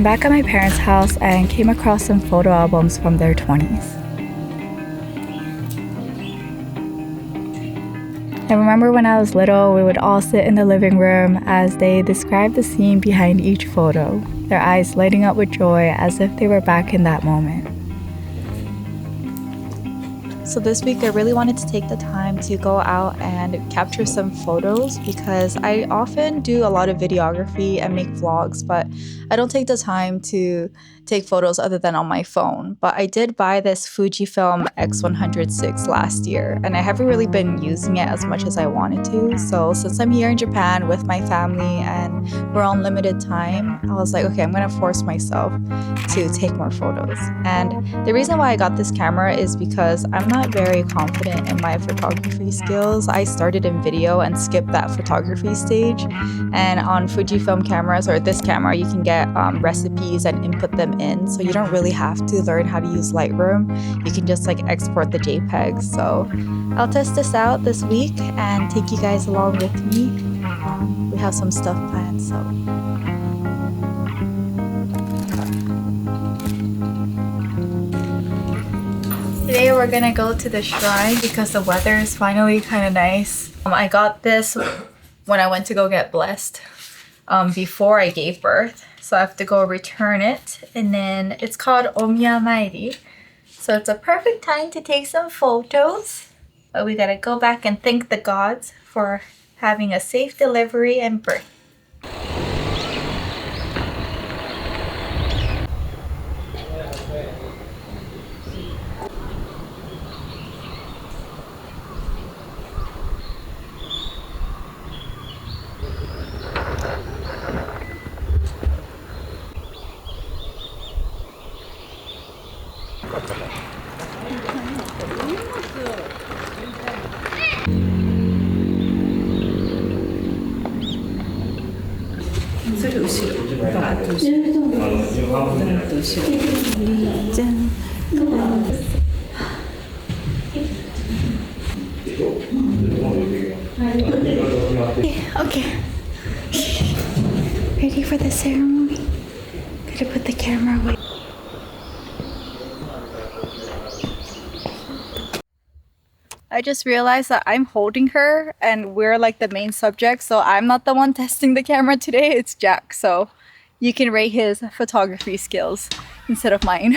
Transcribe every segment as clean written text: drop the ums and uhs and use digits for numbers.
back at my parents' house and came across some photo albums from their 20s. I remember when I was little, we would all sit in the living room as they described the scene behind each photo, their eyes lighting up with joy as if they were back in that moment. So this week I really wanted to take the time to go out and capture some photos because I often do a lot of videography and make vlogs, but I don't take the time to take photos other than on my phone. But I did buy this Fujifilm X106 last year and I haven't really been using it as much as I wanted to. So since I'm here in Japan with my family and we're on limited time, I was like, okay, I'm gonna force myself to take more photos. And the reason why I got this camera is because I'm not very confident in my photography skills. I started in video and skipped that photography stage. And on Fujifilm cameras or this camera, you can get recipes and input them in. So you don't really have to learn how to use Lightroom. You can just like export the JPEGs. So I'll test this out this week and take you guys along with me. We have some stuff planned, so. Today we're gonna go to the shrine because the weather is finally kind of nice. I got this when I went to go get blessed before I gave birth. So I have to go return it. And then it's called Omiya Mairi. So it's a perfect time to take some photos. But we gotta go back and thank the gods for having a safe delivery and birth. Okay. Ready for the ceremony? Gotta put the camera away. I just realized that I'm holding her and we're like the main subject, so I'm not the one testing the camera today, it's Jack, so you can rate his photography skills instead of mine.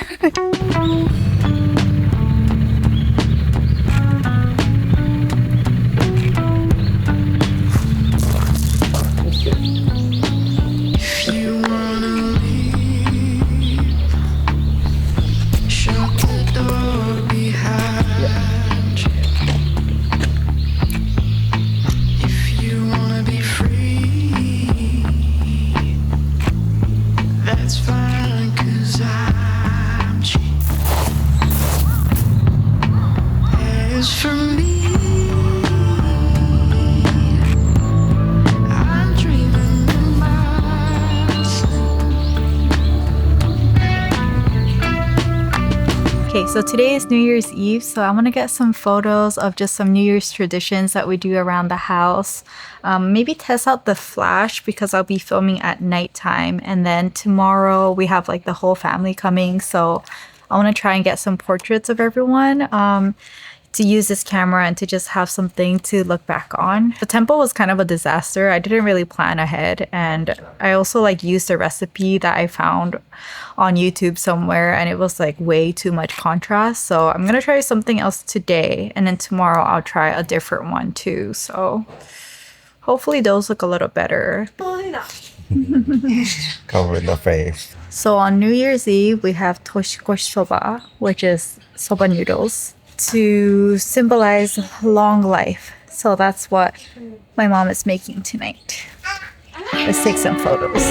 Okay, so today is New Year's Eve, so I'm gonna get some photos of just some New Year's traditions that we do around the house. Maybe test out the flash because I'll be filming at nighttime, and then tomorrow we have like the whole family coming, so I want to try and get some portraits of everyone to use this camera and to just have something to look back on. The temple was kind of a disaster. I didn't really plan ahead, and I also like used a recipe that I found on YouTube somewhere, and it was like way too much contrast. So I'm gonna try something else today, and then tomorrow I'll try a different one too. So hopefully those look a little better. Cover the face. So on New Year's Eve, we have toshikoshi soba, which is soba noodles, to symbolize long life. So that's what my mom is making tonight. Let's take some photos.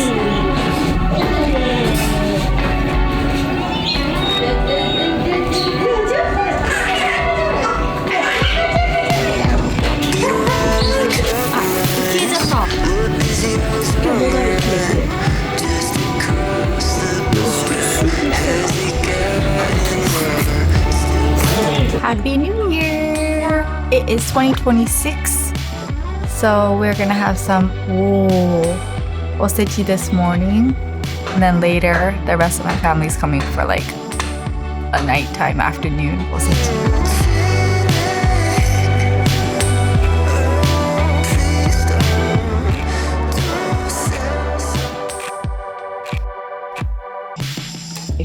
Happy New Year! It is 2026, so we're gonna have some osechi this morning. And then later, the rest of my family's coming for like a nighttime afternoon. We'll see.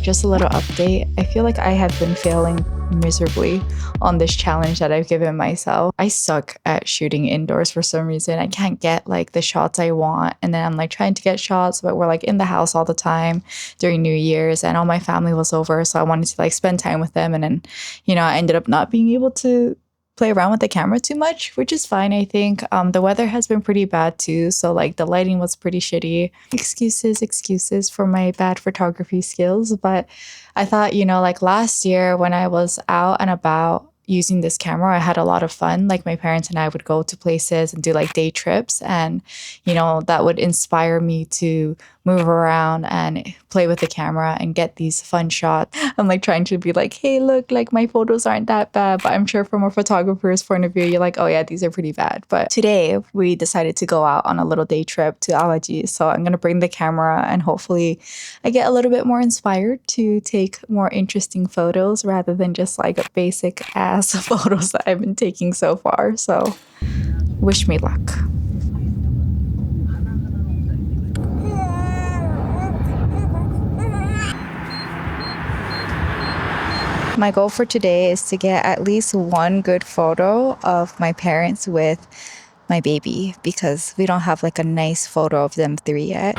Just a little update. I feel like I have been failing miserably on this challenge that I've given myself. I suck at shooting indoors for some reason. I can't get like the shots I want. And then I'm like trying to get shots, but we're like in the house all the time during New Year's and all my family was over. So I wanted to like spend time with them. And then, I ended up not being able to play around with the camera too much, which is fine, I think. The weather has been pretty bad too, so like the lighting was pretty shitty. Excuses for my bad photography skills, but I thought, like last year when I was out and about using this camera, I had a lot of fun. Like my parents and I would go to places and do like day trips, and that would inspire me to move around and play with the camera and get these fun shots. I'm like trying to be like, hey, look, like my photos aren't that bad, but I'm sure from a photographer's point of view, you're like, oh yeah, these are pretty bad. But today we decided to go out on a little day trip to Awaji, so I'm gonna bring the camera and hopefully I get a little bit more inspired to take more interesting photos rather than just like basic ass photos that I've been taking so far. So wish me luck. My goal for today is to get at least one good photo of my parents with my baby, because we don't have like a nice photo of them three yet.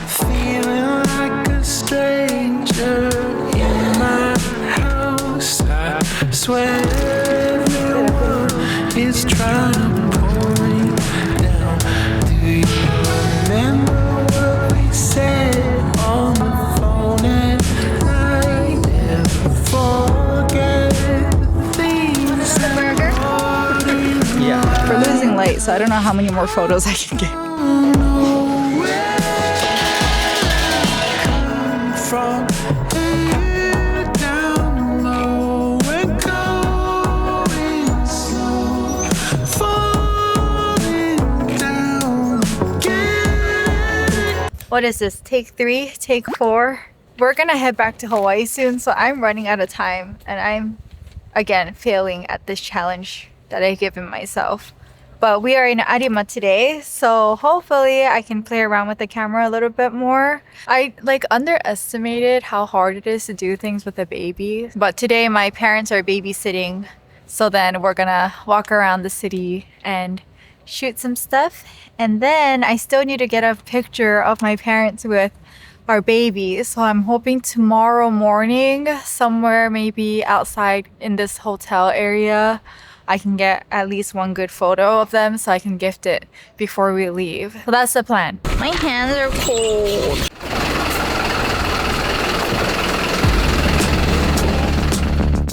Feeling like a stranger in my house. I swear everyone is trying to pull me down. Do you remember what we said on the phone at night? Never forget the things that Yeah. We're losing light, so I don't know how many more photos I can get. from here down low, we're going slow, falling down again. What is this? Take 3? Take 4? We're gonna head back to Hawaii soon, so I'm running out of time and I'm again failing at this challenge that I've given myself. But we are in Arima today, so hopefully I can play around with the camera a little bit more. I like underestimated how hard it is to do things with a baby. But today my parents are babysitting, so then we're gonna walk around the city and shoot some stuff. And then I still need to get a picture of my parents with our baby. So I'm hoping tomorrow morning, somewhere maybe outside in this hotel area, I can get at least one good photo of them so I can gift it before we leave. So that's the plan. My hands are cold.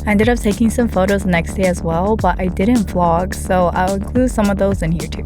I ended up taking some photos the next day as well, but I didn't vlog, so I'll include some of those in here too.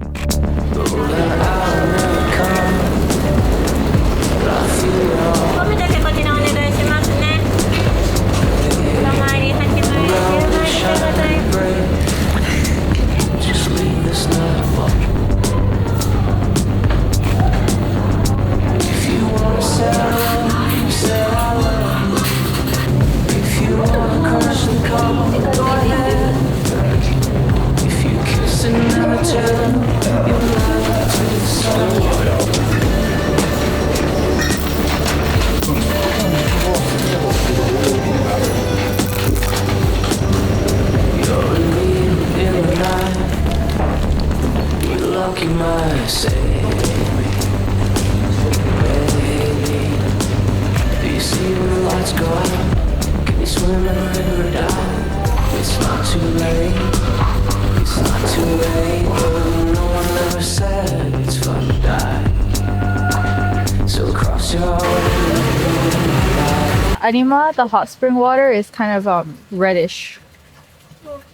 Arima, the hot spring water is kind of reddish.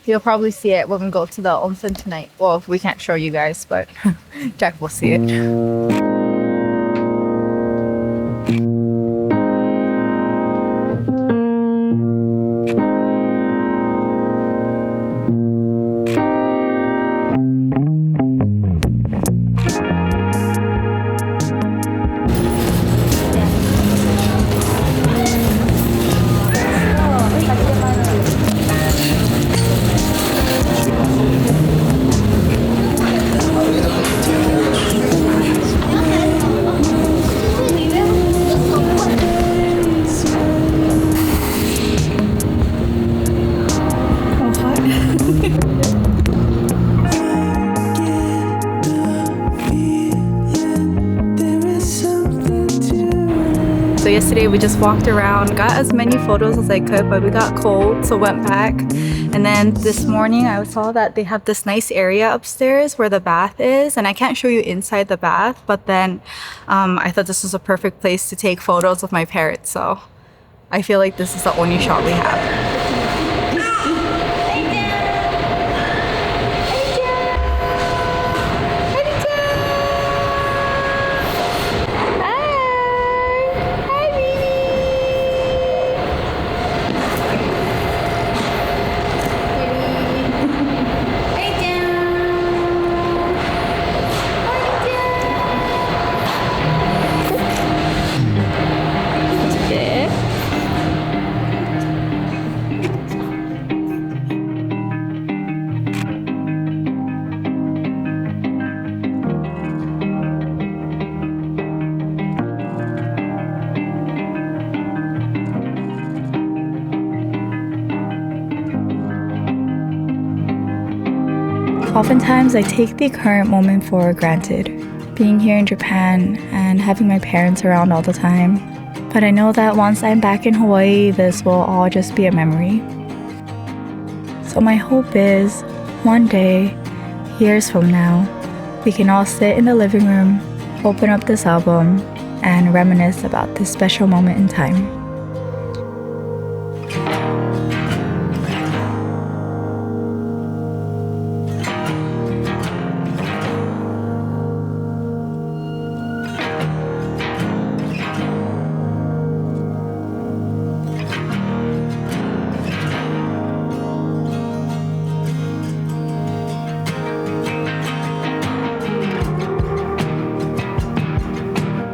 You'll probably see it when we go to the onsen tonight. Well, we can't show you guys, but Jack will see it. yesterday we just walked around, got as many photos as I could, but we got cold, so went back. And then this morning I saw that they have this nice area upstairs where the bath is, and I can't show you inside the bath, but then I thought this was a perfect place to take photos of my parrots, so I feel like this is the only shot we have. Oftentimes, I take the current moment for granted, being here in Japan and having my parents around all the time. But I know that once I'm back in Hawaii, this will all just be a memory. So my hope is, one day, years from now, we can all sit in the living room, open up this album, and reminisce about this special moment in time.